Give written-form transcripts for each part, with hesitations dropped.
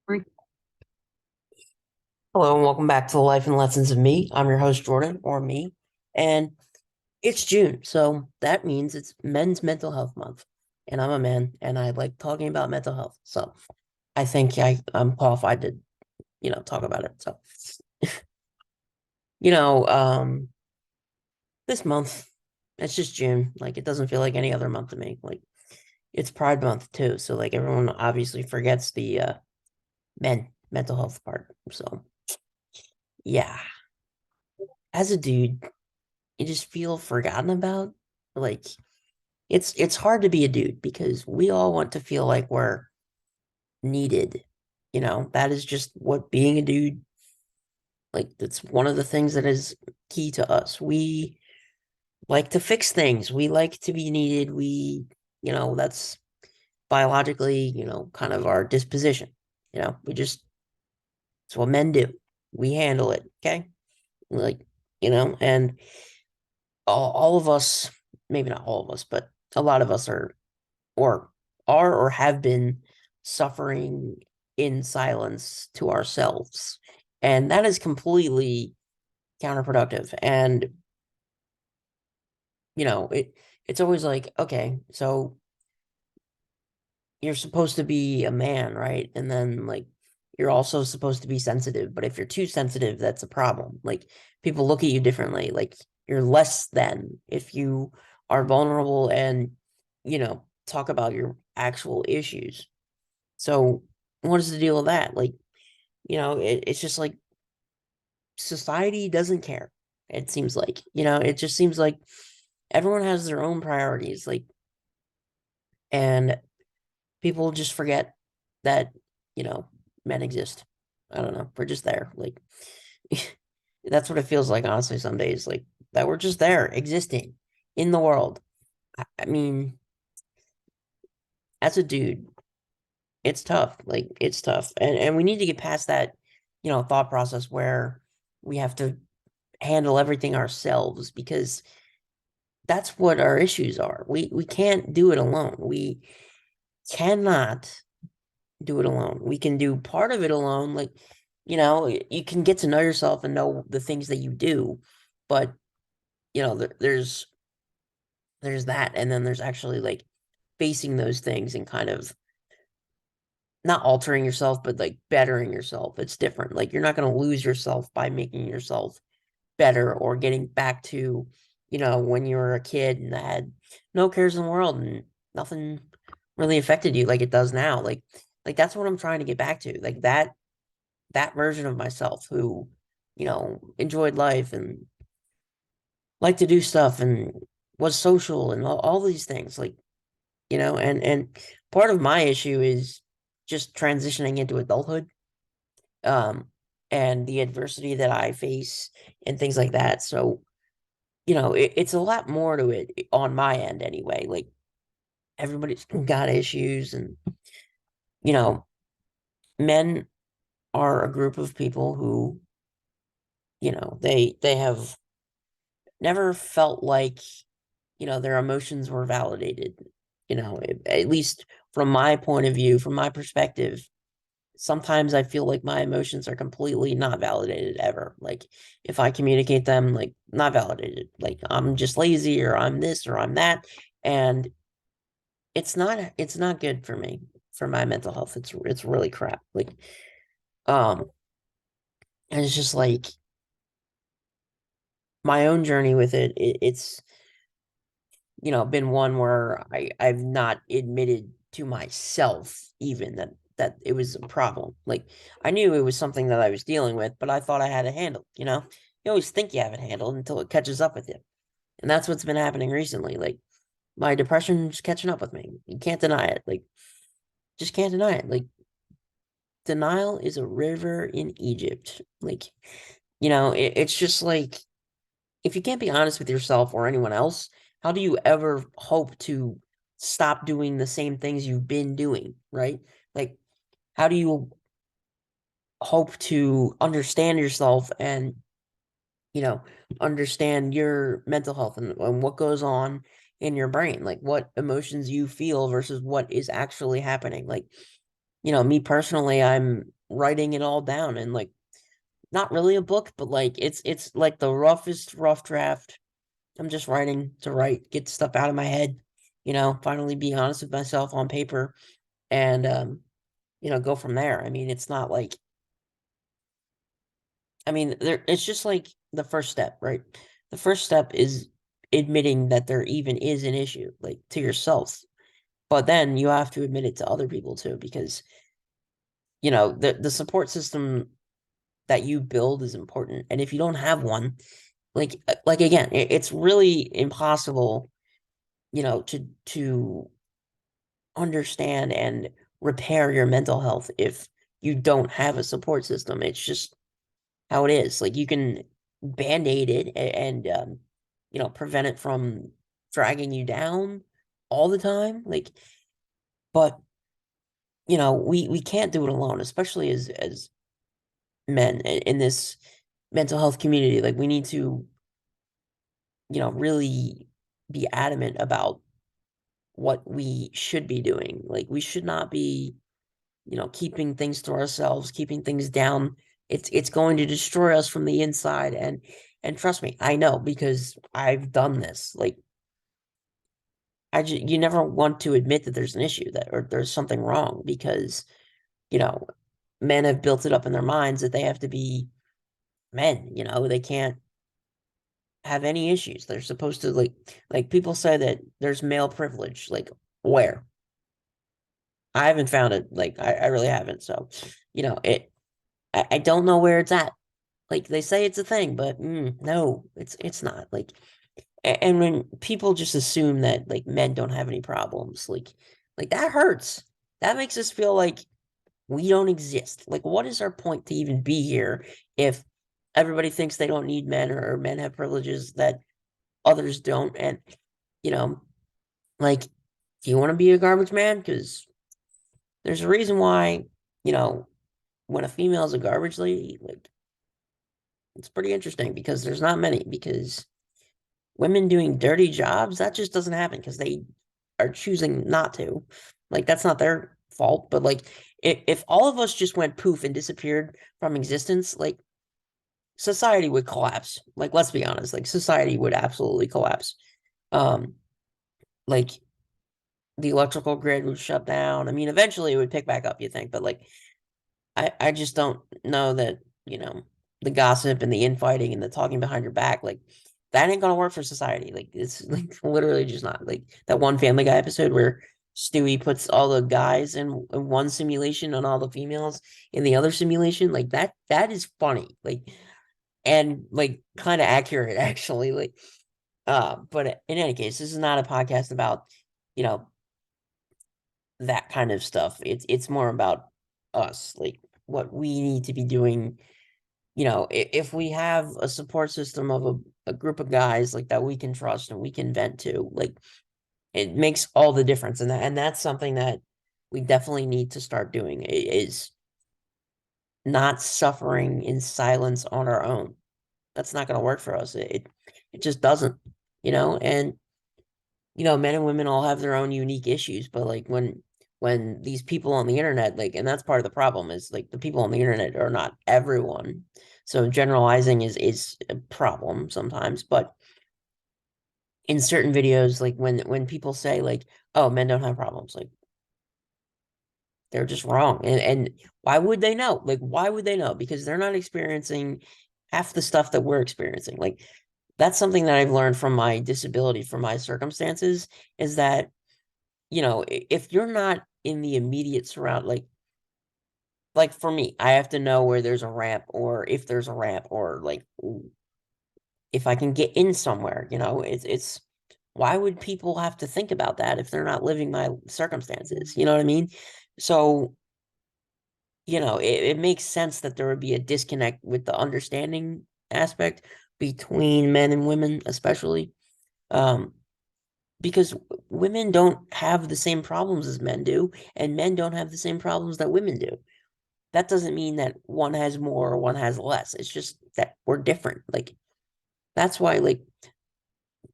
Hello and welcome back to the Life and Lessons of Me. I'm your host, Jordan, or me, and it's June, so that means it's Men's Mental Health Month. And I'm a man, and I like talking about mental health. So I think I'm qualified to, talk about it. So, you know, um, this month, it's just June. Like it doesn't feel like any other month to me. Like it's Pride Month too, so like everyone obviously forgets the mental health part. So yeah, as a dude, you just feel forgotten about. Like it's hard to be a dude because we all want to feel like we're needed. That is just what being a dude, like that's one of the things that is key to us. We like to fix things. We like to be needed. That's biologically, kind of our disposition. We just it's what men do. We handle it, okay? Like, and all of us, maybe not all of us, but a lot of us or or have been suffering in silence to ourselves. And that is completely counterproductive. And, it's always like, okay, so you're supposed to be a man, right? And then like you're also supposed to be sensitive. But if you're too sensitive, that's a problem. Like people look at you differently. Like you're less than if you are vulnerable and, talk about your actual issues. So what is the deal with that? Like, it's just like society doesn't care. It seems like, it just seems like everyone has their own priorities. Like, and people just forget that, you know, men exist. I don't know. We're just there. Like, that's what it feels like, honestly, some days. Like, that we're just there, existing in the world. I mean, as a dude, it's tough. Like, it's tough. And we need to get past that, thought process where we have to handle everything ourselves because that's what our issues are. We can't do it alone. We cannot do it alone. We can do part of it alone. Like, you can get to know yourself and know the things that you do, but there's that, and then there's actually like facing those things and kind of not altering yourself, but like bettering yourself. It's different. Like you're not going to lose yourself by making yourself better or getting back to, when you were a kid and had no cares in the world and nothing really affected you like it does now. Like that's what I'm trying to get back to. Like that version of myself who, enjoyed life and liked to do stuff and was social and all these things. Like, and part of my issue is just transitioning into adulthood. Um and the adversity that I face and things like that. So it's a lot more to it on my end anyway. Like everybody's got issues, and you know, men are a group of people who, they have never felt like, their emotions were validated. At least from my point of view, from my perspective, sometimes I feel like my emotions are completely not validated ever. Like if I communicate them, like not validated. Like I'm just lazy or I'm this or I'm that. And it's not good for me, for my mental health. It's really crap. Like um and it's just like my own journey with it's been one where I've not admitted to myself even that it was a problem. Like I knew it was something that I was dealing with, but I thought I had it handled. You always think you have it handled until it catches up with you. And that's what's been happening recently. Like my depression's catching up with me. You can't deny it. Like just can't deny it. Like denial is a river in Egypt. Like, it's just like if you can't be honest with yourself or anyone else, how do you ever hope to stop doing the same things you've been doing, right? Like, how do you hope to understand yourself and, you know, understand your mental health and what goes on in your brain, like what emotions you feel versus what is actually happening? Like, me personally, writing it all down and like not really a book, but like it's like the roughest rough draft. I'm just writing to write, get stuff out of my head, finally be honest with myself on paper and go from there. I mean, it's not like it's just like the first step, right? The first step is admitting that there even is an issue, like to yourself. But then you have to admit it to other people too, because the support system that you build is important. And if you don't have one, like again, it's really impossible, to understand and repair your mental health if you don't have a support system. It's just how it is. Like you can band-aid it and prevent it from dragging you down all the time. Like, but we can't do it alone, especially as men in this mental health community. Like we need to, really be adamant about what we should be doing. Like we should not be, keeping things to ourselves, keeping things down. It's going to destroy us from the inside. And trust me, I know because I've done this. Like you never want to admit that there's an issue that or there's something wrong because, you know, men have built it up in their minds that they have to be men, they can't have any issues. They're supposed to like people say that there's male privilege. Like where? I haven't found it. Like I really haven't. So, I don't know where it's at. Like they say it's a thing, but no, it's not. Like and when people just assume that like men don't have any problems, like that hurts. That makes us feel like we don't exist. Like what is our point to even be here if everybody thinks they don't need men or men have privileges that others don't? And you know, like, do you want to be a garbage man? Because there's a reason why, you know, when a female is a garbage lady, like it's pretty interesting because there's not many because women doing dirty jobs, that just doesn't happen because they are choosing not to. Like that's not their fault. But like if all of us just went poof and disappeared from existence, like society would collapse. Like let's be honest, like society would absolutely collapse. Um, like the electrical grid would shut down. I mean, eventually it would pick back up, you think, but like I just don't know that, the gossip and the infighting and the talking behind your back, like that ain't gonna work for society. Like it's like literally just not like that one Family Guy episode where Stewie puts all the guys in one simulation and all the females in the other simulation. Like that is funny. Like and like kind of accurate actually. Like but in any case, this is not a podcast about, you know, that kind of stuff. It's more about us, like what we need to be doing. If we have a support system of a group of guys like that we can trust and we can vent to, like it makes all the difference. And that's something that we definitely need to start doing is not suffering in silence on our own. That's not going to work for us. It just doesn't, and men and women all have their own unique issues, but like when these people on the internet, like, and that's part of the problem is like the people on the internet are not everyone. So generalizing is a problem sometimes, but in certain videos, like when people say like, oh, men don't have problems, like they're just wrong. And why would they know? Like, why would they know? Because they're not experiencing half the stuff that we're experiencing. Like that's something that I've learned from my disability, from my circumstances, is that if you're not in the immediate surround, like for me, I have to know where there's a ramp or if there's a ramp or like if I can get in somewhere, it's why would people have to think about that if they're not living my circumstances? You know what I mean? So, it makes sense that there would be a disconnect with the understanding aspect between men and women, especially. Um, because women don't have the same problems as men do, and men don't have the same problems that women do. That doesn't mean that one has more or one has less. It's just that we're different. Like that's why like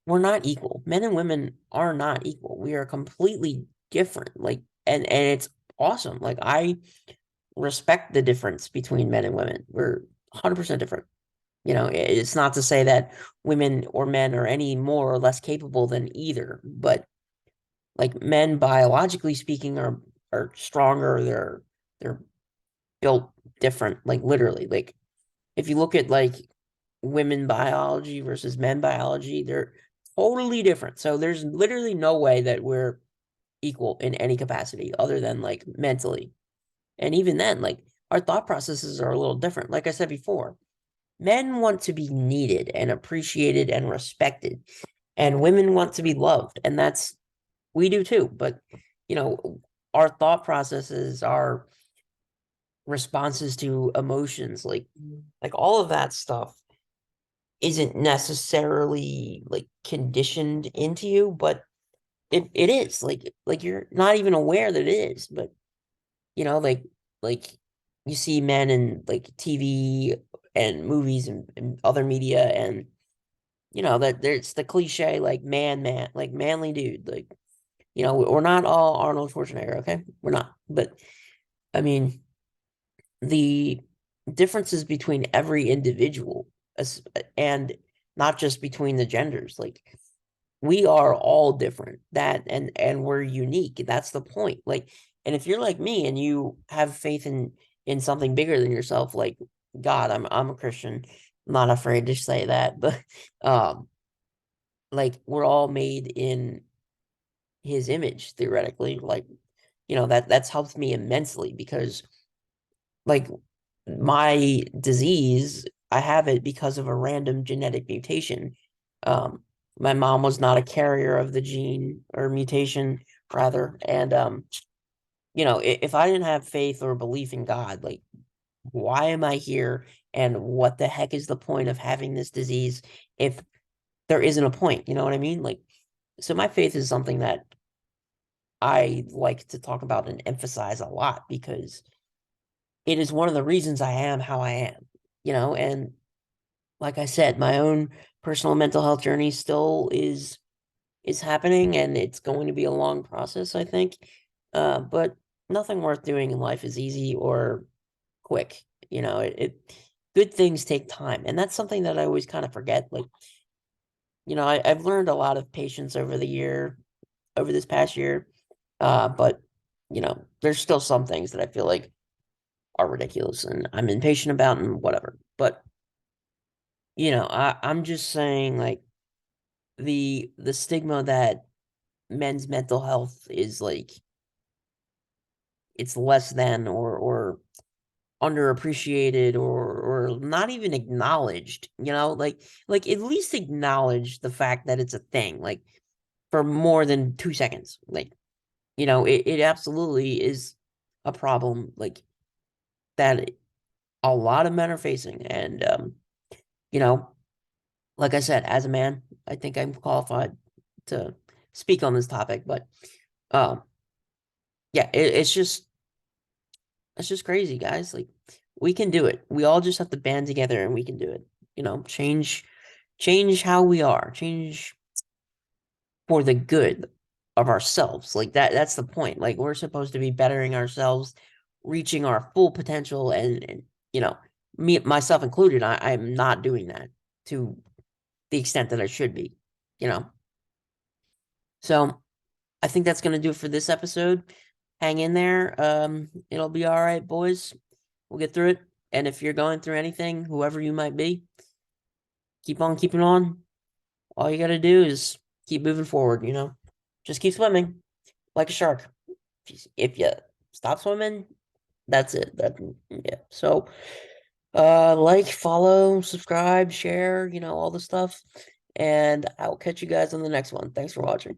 we're not equal. Men and women are not equal. We are completely different. Like and it's awesome. Like I respect the difference between men and women. We're 100% different. It's not to say that women or men are any more or less capable than either, but like men biologically speaking are stronger, they're built different, like literally. Like if you look at like women biology versus men biology, they're totally different. So there's literally no way that we're equal in any capacity other than like mentally. And even then, like our thought processes are a little different. Like I said before, men want to be needed and appreciated and respected, and women want to be loved. And that's, we do too. But, you know, our thought processes, our responses to emotions, like all of that stuff isn't necessarily like conditioned into you, but it is like you're not even aware that it is. But like you see men in like TV and movies and other media, and that there's the cliche like man, like manly dude. Like, we're not all Arnold Schwarzenegger, okay? We're not. But I mean, the differences between every individual, and not just between the genders, like we are all different, that and we're unique. That's the point. Like, and if you're like me and you have faith in something bigger than yourself, like God, I'm a Christian. I'm not afraid to say that. But um like we're all made in his image theoretically. Like, that's helped me immensely, because like my disease, I have it because of a random genetic mutation. Um, my mom was not a carrier of the gene, or mutation rather, and if I didn't have faith or belief in God, like why am I here? And what the heck is the point of having this disease if there isn't a point? You know what I mean? Like, so my faith is something that I like to talk about and emphasize a lot, because it is one of the reasons I am how I am, and like I said, my own personal mental health journey still is happening, and it's going to be a long process, I think. But nothing worth doing in life is easy or quick. Good things take time, and that's something that I always kind of forget. Like, I've learned a lot of patience over this past year. But there's still some things that I feel like are ridiculous and I'm impatient about and whatever. But I'm just saying, like, the stigma that men's mental health is like it's less than, or underappreciated, or not even acknowledged, like at least acknowledge the fact that it's a thing, like for more than 2 seconds. Like, it absolutely is a problem, like that a lot of men are facing. And you know, like I said, as a man, I think I'm qualified to speak on this topic. But um yeah, it's just crazy, guys. Like, we can do it. We all just have to band together and we can do it. Change how we are, change for the good of ourselves. Like that's the point. Like, we're supposed to be bettering ourselves, reaching our full potential, and me, myself included, I'm not doing that to the extent that I should be, you know. So I think that's gonna do it for this episode. Hang in there. It'll be all right, boys. We'll get through it. And if you're going through anything, whoever you might be, keep on keeping on. All you gotta do is keep moving forward, Just keep swimming like a shark. If you stop swimming, that's it. Yeah. So like, follow, subscribe, share, all the stuff. And I'll catch you guys on the next one. Thanks for watching.